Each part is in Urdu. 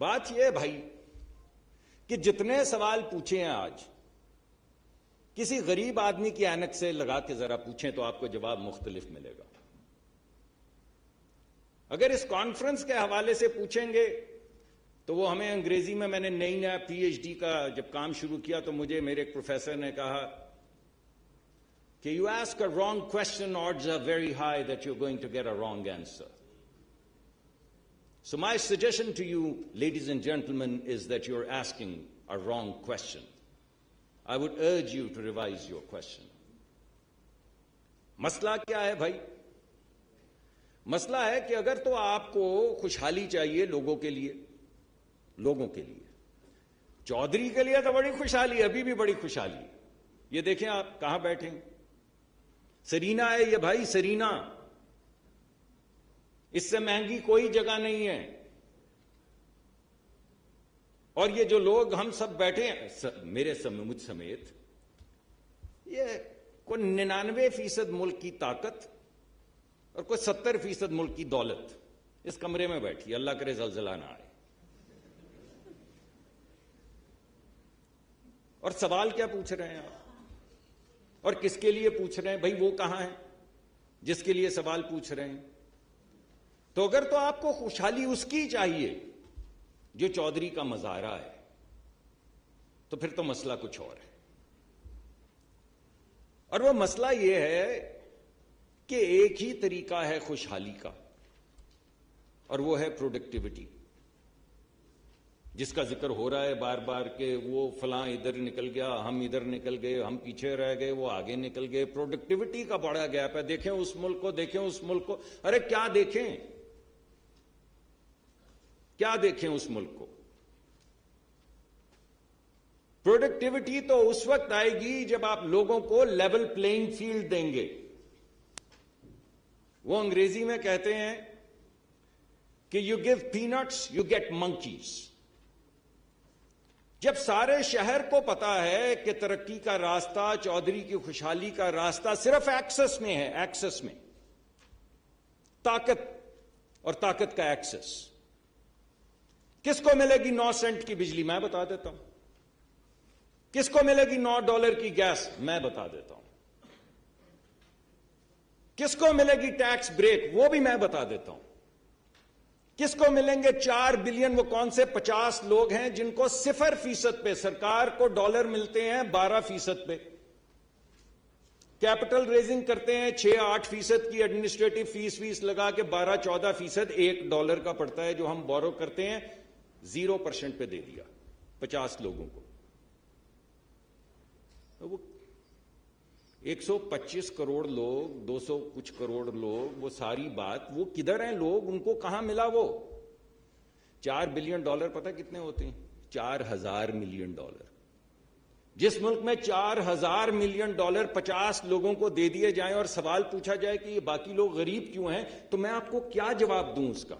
بات یہ ہے بھائی کہ جتنے سوال پوچھے ہیں آج کسی غریب آدمی کی اینک سے لگا کے ذرا پوچھیں تو آپ کو جواب مختلف ملے گا. اگر اس کانفرنس کے حوالے سے پوچھیں گے تو وہ ہمیں انگریزی میں نے نیا پی ایچ ڈی کا جب کام شروع کیا تو مجھے میرے ایک پروفیسر نے کہا کہ you ask a wrong question odds are very high that you're going to get a wrong answer. So my suggestion to you, ladies and gentlemen, is that you're asking a wrong question. I would urge you to revise your question. مسئلہ کیا ہے بھائی؟ مسئلہ ہے کہ اگر تو آپ کو خوشحالی چاہیے لوگوں کے لیے چودھری کے لیے تو بڑی خوشحالی، ابھی بھی بڑی خوشحالی. یہ دیکھیں آپ کہاں بیٹھے ہیں، سرینا ہے یہ بھائی، سرینا. اس سے مہنگی کوئی جگہ نہیں ہے. اور یہ جو لوگ ہم سب بیٹھے ہیں مجھ سمیت، یہ کوئی 99% ملک کی طاقت اور کوئی 70% ملک کی دولت اس کمرے میں بیٹھی. اللہ کرے زلزلہ نہ آئے. اور سوال کیا پوچھ رہے ہیں آپ، اور کس کے لیے پوچھ رہے ہیں بھائی؟ وہ کہاں ہے جس کے لیے سوال پوچھ رہے ہیں؟ تو اگر تو آپ کو خوشحالی اس کی چاہیے جو چودھری کا مظاہرہ ہے تو پھر تو مسئلہ کچھ اور ہے. اور وہ مسئلہ یہ ہے کہ ایک ہی طریقہ ہے خوشحالی کا، اور وہ ہے پروڈکٹیوٹی، جس کا ذکر ہو رہا ہے بار بار کہ وہ فلاں ادھر نکل گیا، ہم ادھر نکل گئے، ہم پیچھے رہ گئے، وہ آگے نکل گئے. پروڈکٹیوٹی کا بڑا گیپ ہے. دیکھیں اس ملک کو، دیکھیں اس ملک کو. ارے کیا دیکھیں اس ملک کو؟ پروڈکٹیوٹی تو اس وقت آئے گی جب آپ لوگوں کو لیول پلینگ فیلڈ دیں گے. وہ انگریزی میں کہتے ہیں کہ you give peanuts you get monkeys. جب سارے شہر کو پتا ہے کہ ترقی کا راستہ، چودھری کی خوشحالی کا راستہ صرف ایکسس میں ہے، ایکسس میں، طاقت اور طاقت کا ایکسس. کس کو ملے گی 9 سینٹ کی بجلی؟ میں بتا دیتا ہوں. کس کو ملے گی $9 کی گیس؟ میں بتا دیتا ہوں. کس کو ملے گی ٹیکس بریک؟ وہ بھی میں بتا دیتا ہوں. کس کو ملیں گے 4 بلین؟ وہ کون سے 50 لوگ ہیں جن کو 0% پہ، سرکار کو ڈالر ملتے ہیں 12% پہ، کیپٹل ریزنگ کرتے ہیں 6-8% کی ایڈمنسٹریٹو فیس لگا کے 12-14% $1 کا پڑتا ہے جو ہم بورو کرتے ہیں، 0% پہ دے دیا 50 لوگوں کو. وہ 125 کروڑ لوگ، 200 کچھ کروڑ لوگ، وہ ساری بات، وہ کدھر ہیں لوگ؟ ان کو کہاں ملا وہ $4 بلین؟ پتہ کتنے ہوتے ہیں؟ $4,000 ملین. جس ملک میں $4,000 ملین 50 لوگوں کو دے دیے جائیں اور سوال پوچھا جائے کہ یہ باقی لوگ غریب کیوں ہیں، تو میں آپ کو کیا جواب دوں اس کا؟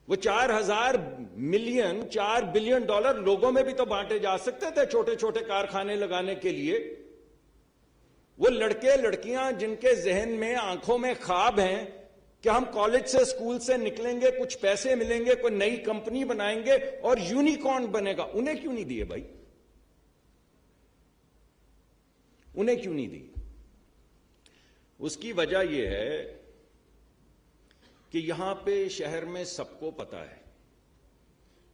وہ $4,000 ملین، $4 بلین لوگوں میں بھی تو بانٹے جا سکتے تھے چھوٹے چھوٹے کارخانے لگانے کے لیے. وہ لڑکے لڑکیاں جن کے ذہن میں، آنکھوں میں خواب ہیں کہ ہم کالج سے، اسکول سے نکلیں گے، کچھ پیسے ملیں گے، کوئی نئی کمپنی بنائیں گے اور یونیکارن بنے گا، انہیں کیوں نہیں دیے بھائی؟ انہیں کیوں نہیں دی؟ اس کی وجہ یہ ہے کہ یہاں پہ شہر میں سب کو پتا ہے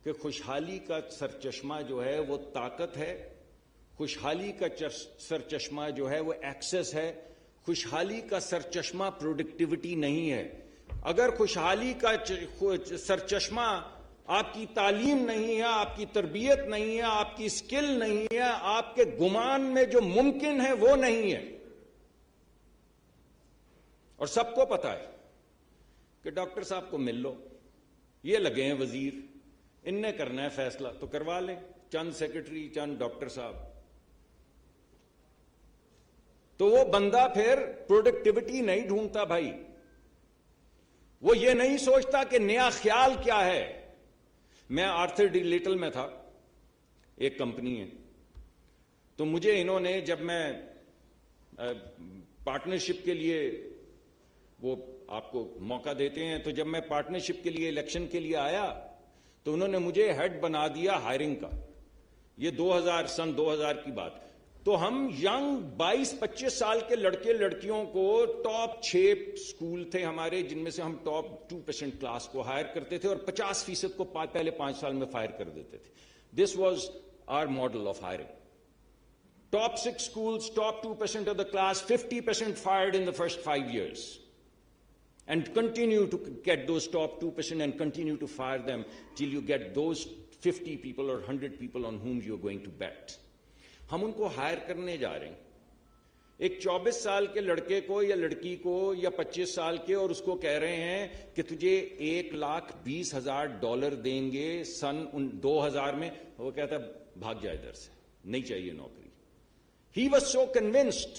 کہ خوشحالی کا سرچشمہ جو ہے وہ طاقت ہے، خوشحالی کا سرچشمہ جو ہے وہ ایکسس ہے، خوشحالی کا سرچشمہ پروڈکٹیوٹی نہیں ہے. اگر خوشحالی کا سرچشمہ آپ کی تعلیم نہیں ہے، آپ کی تربیت نہیں ہے، آپ کی اسکل نہیں ہے، آپ کے گمان میں جو ممکن ہے وہ نہیں ہے. اور سب کو پتا ہے کہ ڈاکٹر صاحب کو مل لو، یہ لگے ہیں وزیر، ان نے کرنا ہے فیصلہ تو کروا لیں، چند سیکرٹری، چند ڈاکٹر صاحب. تو وہ بندہ پھر پروڈکٹیوٹی نہیں ڈھونڈتا بھائی. وہ یہ نہیں سوچتا کہ نیا خیال کیا ہے. میں آرتھر ڈی لٹل میں تھا، ایک کمپنی ہے، تو مجھے انہوں نے، جب میں پارٹنرشپ کے لیے وہ آپ کو موقع دیتے ہیں. تو جب میں پارٹنرشپ کے لیے الیکشن کے لیے آیا تو انہوں نے مجھے ہیڈ بنا دیا ہائرنگ کا. یہ سن 2000 کی بات. تو ہم ینگ 22-25 سال کے لڑکے لڑکیوں کو ٹاپ 6 اسکول تھے ہمارے جن میں سے ہم ٹاپ 2% کلاس کو ہائر کرتے تھے اور 50% کو پہلے 5 سال میں فائر کر دیتے تھے. This was our model of hiring. Top 6 schools, top 2% of the class, 50% fired in the first 5 years. And continue to get those top 2% and continue to fire them till you get those 50 people or 100 people on whom you're going to bet. ہم ان کو ہائر کرنے جا رہے ہیں. ایک 24 سال کے لڑکے کو یا لڑکی کو یا 25 سال کے, اور اس کو کہہ رہے ہیں کہ تجھے $1,20,000 دیں گے سن 2000 میں. وہ کہتا ہے بھاگ جائے ادھر سے, نہیں چاہیے نوکری. He was so convinced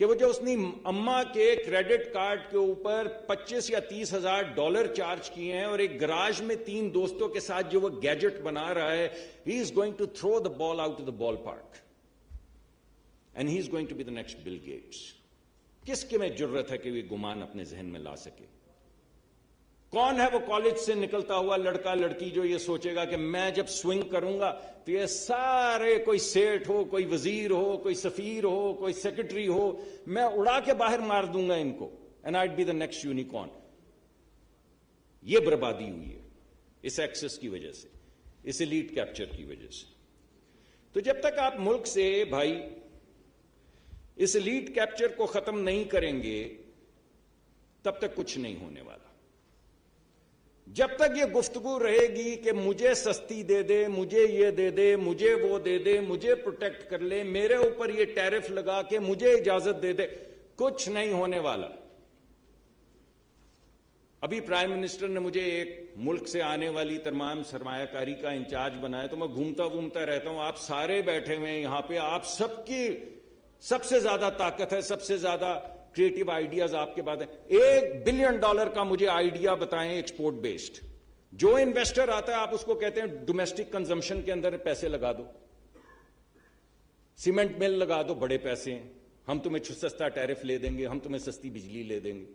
کہ وہ جو اس نے اماں کے کریڈٹ کارڈ کے اوپر $25,000 یا $30,000 چارج کیے ہیں اور ایک گراج میں 3 دوستوں کے ساتھ جو وہ گیجٹ بنا رہا ہے, he is going to throw the ball out of the ballpark and he is going to be the next Bill Gates. کس کے میں جرت ہے کہ وہ گمان اپنے ذہن میں لا سکے؟ کون ہے وہ کالج سے نکلتا ہوا لڑکا لڑکی جو یہ سوچے گا کہ میں جب سوئنگ کروں گا تو یہ سارے, کوئی سیٹ ہو, کوئی وزیر ہو, کوئی سفیر ہو, کوئی سیکرٹری ہو, میں اڑا کے باہر مار دوں گا ان کو, and I'd be the next unicorn. یہ بربادی ہوئی ہے اس ایکسس کی وجہ سے, اس ایلیٹ کیپچر کی وجہ سے. تو جب تک آپ ملک سے بھائی اس ایلیٹ کیپچر کو ختم نہیں کریں گے تب تک کچھ نہیں ہونے والا. جب تک یہ گفتگو رہے گی کہ مجھے سستی دے دے, مجھے یہ دے دے, مجھے وہ دے دے, مجھے پروٹیکٹ کر لے, میرے اوپر یہ ٹیرف لگا کے مجھے اجازت دے دے, کچھ نہیں ہونے والا. ابھی پرائم منسٹر نے مجھے ایک ملک سے آنے والی تمام سرمایہ کاری کا انچارج بنایا, تو میں گھومتا رہتا ہوں. آپ سارے بیٹھے ہوئے ہیں یہاں پہ, آپ سب کی سب سے زیادہ طاقت ہے, سب سے زیادہ کریٹیو آئیڈیاز آپ کے پاس ہیں. $1 بلین کا مجھے آئیڈیا بتائیں ایکسپورٹ بیسڈ. جو انویسٹر آتا ہے آپ اس کو کہتے ہیں ڈومیسٹک کنزمپشن کے اندر پیسے لگا دو, سیمنٹ مل لگا دو, بڑے پیسے ہیں, ہم تمہیں سستا ٹیرف لے دیں گے, ہم تمہیں سستی بجلی لے دیں گے.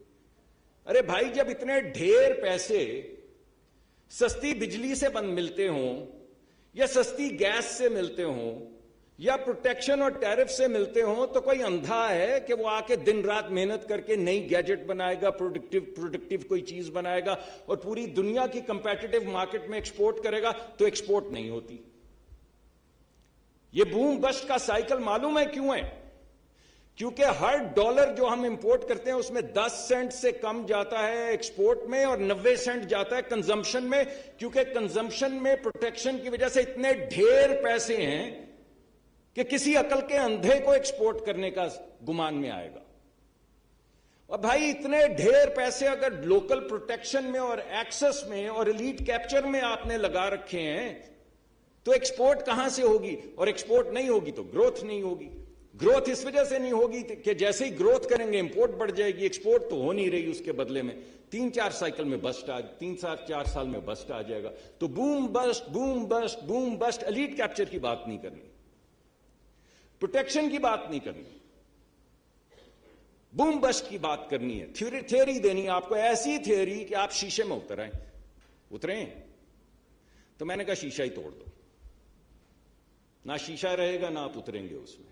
ارے بھائی جب اتنے ڈھیر پیسے سستی بجلی سے ملتے ہوں یا سستی گیس سے ملتے ہوں یا پروٹیکشن اور ٹیرف سے ملتے ہوں, تو کوئی اندھا ہے کہ وہ آ کے دن رات محنت کر کے نئی گیجٹ بنائے گا, پروڈکٹیو کوئی چیز بنائے گا اور پوری دنیا کی کمپیٹیٹو مارکیٹ میں ایکسپورٹ کرے گا, تو ایکسپورٹ نہیں ہوتی. یہ بوم بسٹ کا سائیکل معلوم ہے کیوں ہے؟ کیونکہ ہر ڈالر جو ہم امپورٹ کرتے ہیں اس میں 10 سینٹ سے کم جاتا ہے ایکسپورٹ میں اور 90 سینٹ جاتا ہے کنزمپشن میں, کیونکہ کنزمپشن میں پروٹیکشن کی وجہ سے اتنے ڈھیر پیسے ہیں کہ کسی عقل کے اندھے کو ایکسپورٹ کرنے کا گمان میں آئے گا. اور بھائی اتنے ڈھیر پیسے اگر لوکل پروٹیکشن میں اور ایکسس میں اور ایلیٹ کیپچر میں آپ نے لگا رکھے ہیں تو ایکسپورٹ کہاں سے ہوگی؟ اور ایکسپورٹ نہیں ہوگی تو گروتھ نہیں ہوگی. گروتھ اس وجہ سے نہیں ہوگی کہ جیسے ہی گروتھ کریں گے امپورٹ بڑھ جائے گی, ایکسپورٹ تو ہو نہیں رہی, اس کے بدلے میں 3-4 سائیکل میں بسٹ 3-4 سال میں بسٹ آ جائے گا. تو boom bust boom bust boom bust, elite capture کی بات نہیں کرنی, پروٹیکشن کی بات نہیں کرنی, بوم بسٹ کی بات کرنی ہے. تھیوری دینی ہے آپ کو, ایسی تھیوری کہ آپ شیشے میں اتریں. تو میں نے کہا شیشہ ہی توڑ دو, نہ شیشہ رہے گا نہ آپ اتریں گے اس میں.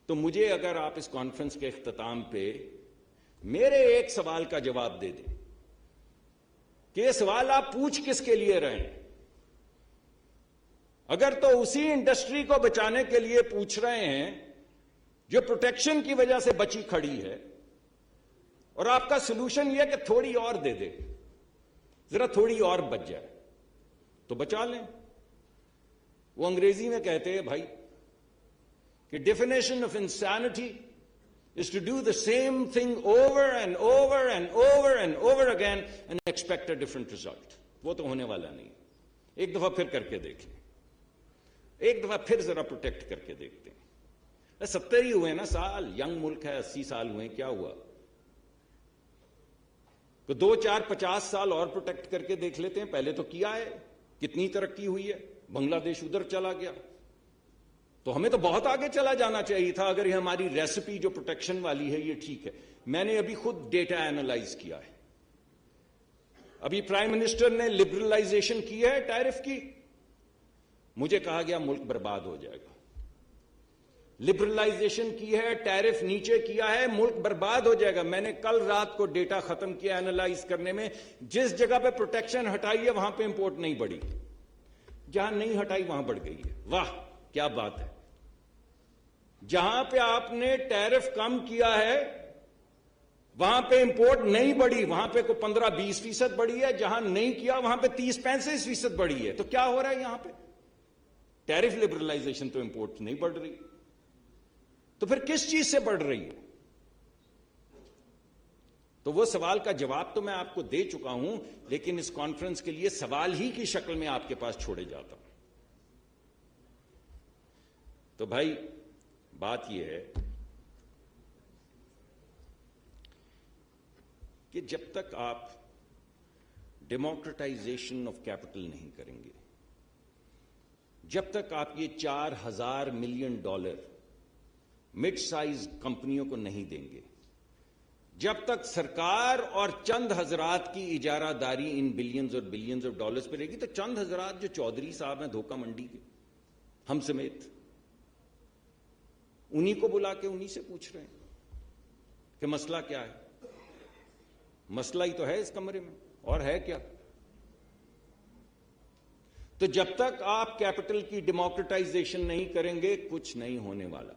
تو مجھے اگر آپ اس کانفرنس کے اختتام پہ میرے ایک سوال کا جواب دے دیں کہ یہ سوال آپ پوچھ کس کے لیے رہے ہیں, اگر تو اسی انڈسٹری کو بچانے کے لیے پوچھ رہے ہیں جو پروٹیکشن کی وجہ سے بچی کھڑی ہے, اور آپ کا سلوشن یہ کہ تھوڑی اور دے دے, ذرا تھوڑی اور بچ جائے, تو بچا لیں. وہ انگریزی میں کہتے ہیں بھائی کہ definition of insanity is to do the same thing over and over and over and over again and expect a different result. وہ تو ہونے والا نہیں. ایک دفعہ پھر کر کے دیکھ لیں, ایک دفعہ پھر ذرا پروٹیکٹ کر کے دیکھتے ہیں. 70 ہی ہوئے نا سال, ینگ ملک ہے, 80 سال ہوئے, کیا ہوا؟ تو 2-4-50 سال اور پروٹیکٹ کر کے دیکھ لیتے ہیں. پہلے تو کیا ہے, کتنی ترقی ہوئی ہے, بنگلہ دیش ادھر چلا گیا, تو ہمیں تو بہت آگے چلا جانا چاہیے تھا اگر یہ ہماری ریسپی جو پروٹیکشن والی ہے یہ ٹھیک ہے. میں نے ابھی خود ڈیٹا اینالائز کیا ہے. ابھی پرائم منسٹر نے لبرلائزیشن کی ہے ٹیرف کی, مجھے کہا گیا ملک برباد ہو جائے گا. لبرلائزیشن کی ہے, ٹیرف نیچے کیا ہے, ملک برباد ہو جائے گا. میں نے کل رات کو ڈیٹا ختم کیا اینالائز کرنے میں. جس جگہ پہ پروٹیکشن ہٹائی ہے وہاں پہ امپورٹ نہیں بڑھی, جہاں نہیں ہٹائی وہاں بڑھ گئی ہے. واہ کیا بات ہے. جہاں پہ آپ نے ٹیرف کم کیا ہے وہاں پہ امپورٹ نہیں بڑھی, وہاں پہ کوئی 15-20% بڑھی ہے. جہاں نہیں کیا وہاں پہ 30-35% بڑھی ہے. تو کیا ہو رہا ہے یہاں پہ؟ ٹیرف لبرلائزیشن تو امپورٹ نہیں بڑھ رہی, تو پھر کس چیز سے بڑھ رہی ہے؟ تو وہ سوال کا جواب تو میں آپ کو دے چکا ہوں, لیکن اس کانفرنس کے لیے سوال ہی کی شکل میں آپ کے پاس چھوڑے جاتا ہوں. تو بھائی بات یہ ہے کہ جب تک آپ ڈیموکریٹائزیشن آف کیپٹل نہیں کریں گے, جب تک آپ یہ $4,000 ملین مڈ سائز کمپنیوں کو نہیں دیں گے, جب تک سرکار اور چند حضرات کی اجارہ داری ان بلینز اور بلینز آف ڈالرز پہ رہے گی, تو چند حضرات جو چودھری صاحب ہیں دھوکہ منڈی کے, ہم سمیت, انہی کو بلا کے انہی سے پوچھ رہے ہیں کہ مسئلہ کیا ہے. مسئلہ ہی تو ہے اس کمرے میں, اور ہے کیا؟ تو جب تک آپ کیپٹل کی ڈیموکریٹائزیشن نہیں کریں گے کچھ نہیں ہونے والا.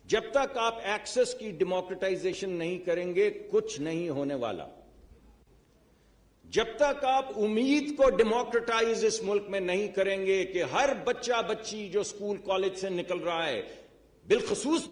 جب تک آپ ایکسس کی ڈیموکریٹائزیشن نہیں کریں گے کچھ نہیں ہونے والا. جب تک آپ امید کو ڈیموکریٹائز اس ملک میں نہیں کریں گے کہ ہر بچہ بچی جو اسکول کالج سے نکل رہا ہے, بالخصوص